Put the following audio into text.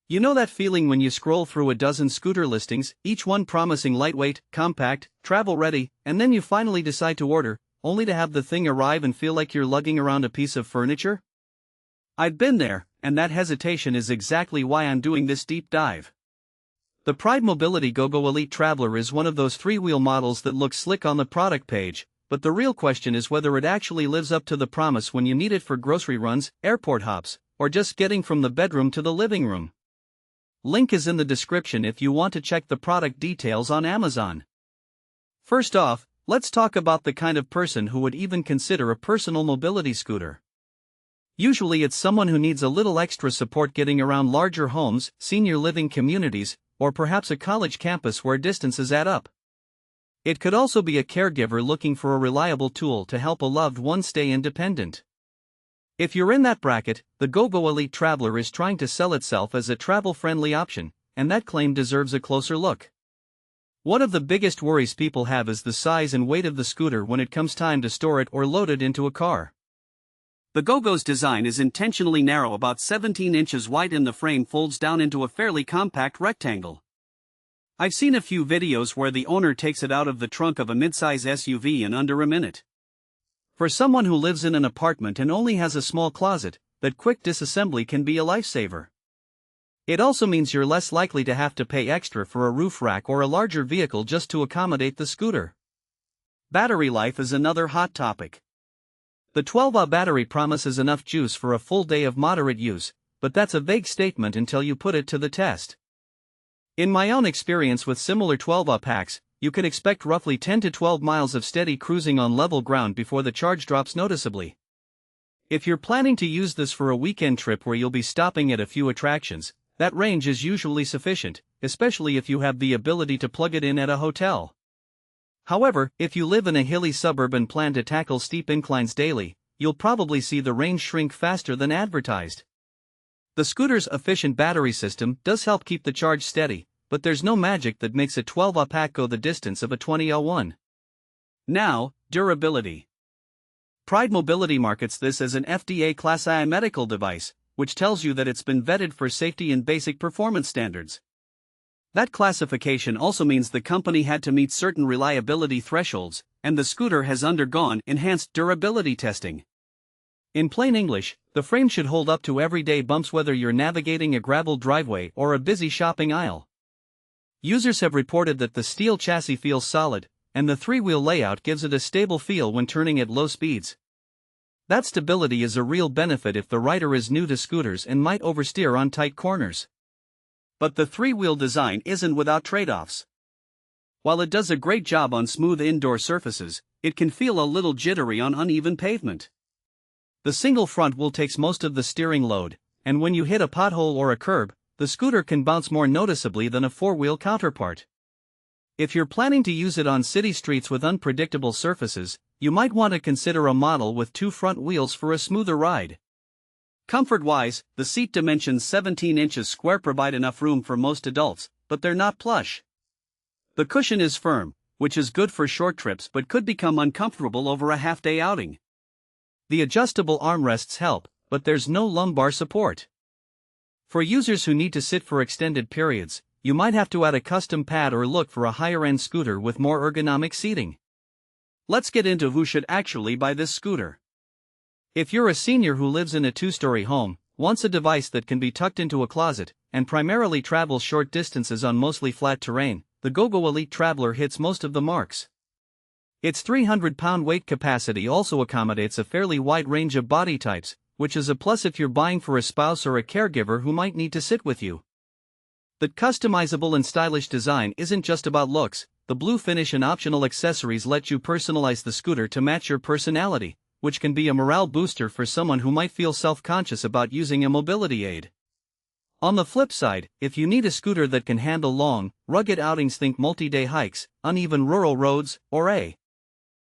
You know that feeling when you scroll through a dozen scooter listings, each one promising lightweight, compact, travel-ready, and then you finally decide to order, only to have the thing arrive and feel like you're lugging around a piece of furniture? I've been there, and that hesitation is exactly why I'm doing this deep dive. The Pride Mobility GoGo Elite Traveler is one of those three-wheel models that looks slick on the product page, but the real question is whether it actually lives up to the promise when you need it for grocery runs, airport hops, or just getting from the bedroom to the living room. Link is in the description if you want to check the product details on Amazon. First off, let's talk about the kind of person who would even consider a personal mobility scooter. Usually it's someone who needs a little extra support getting around larger homes, senior living communities, or perhaps a college campus where distances add up. It could also be a caregiver looking for a reliable tool to help a loved one stay independent. If you're in that bracket, the GoGo Elite Traveler is trying to sell itself as a travel-friendly option, and that claim deserves a closer look. One of the biggest worries people have is the size and weight of the scooter when it comes time to store it or load it into a car. The GoGo's design is intentionally narrow, about 17 inches wide, and the frame folds down into a fairly compact rectangle. I've seen a few videos where the owner takes it out of the trunk of a midsize SUV in under a minute. For someone who lives in an apartment and only has a small closet, that quick disassembly can be a lifesaver. It also means you're less likely to have to pay extra for a roof rack or a larger vehicle just to accommodate the scooter. Battery life is another hot topic. The 12Ah battery promises enough juice for a full day of moderate use, but that's a vague statement until you put it to the test. In my own experience with similar 12Ah packs, you can expect roughly 10 to 12 miles of steady cruising on level ground before the charge drops noticeably. If you're planning to use this for a weekend trip where you'll be stopping at a few attractions, that range is usually sufficient, especially if you have the ability to plug it in at a hotel. However, if you live in a hilly suburb and plan to tackle steep inclines daily, you'll probably see the range shrink faster than advertised. The scooter's efficient battery system does help keep the charge steady, but there's no magic that makes a 12Ah pack go the distance of a 20Ah one. Now, durability. Pride Mobility markets this as an FDA Class I medical device, which tells you that it's been vetted for safety and basic performance standards. That classification also means the company had to meet certain reliability thresholds, and the scooter has undergone enhanced durability testing. In plain English, the frame should hold up to everyday bumps whether you're navigating a gravel driveway or a busy shopping aisle. Users have reported that the steel chassis feels solid, and the three-wheel layout gives it a stable feel when turning at low speeds. That stability is a real benefit if the rider is new to scooters and might oversteer on tight corners. But the three-wheel design isn't without trade-offs. While it does a great job on smooth indoor surfaces, it can feel a little jittery on uneven pavement. The single front wheel takes most of the steering load, and when you hit a pothole or a curb, the scooter can bounce more noticeably than a four-wheel counterpart. If you're planning to use it on city streets with unpredictable surfaces, you might want to consider a model with two front wheels for a smoother ride. Comfort-wise, the seat dimensions 17 inches square provide enough room for most adults, but they're not plush. The cushion is firm, which is good for short trips but could become uncomfortable over a half-day outing. The adjustable armrests help, but there's no lumbar support. For users who need to sit for extended periods, you might have to add a custom pad or look for a higher-end scooter with more ergonomic seating. Let's get into who should actually buy this scooter. If you're a senior who lives in a two-story home, wants a device that can be tucked into a closet, and primarily travels short distances on mostly flat terrain, the GoGo Elite Traveler hits most of the marks. Its 300-pound weight capacity also accommodates a fairly wide range of body types, which is a plus if you're buying for a spouse or a caregiver who might need to sit with you. The customizable and stylish design isn't just about looks. The blue finish and optional accessories let you personalize the scooter to match your personality, which can be a morale booster for someone who might feel self-conscious about using a mobility aid. On the flip side, if you need a scooter that can handle long, rugged outings, think multi-day hikes, uneven rural roads, or a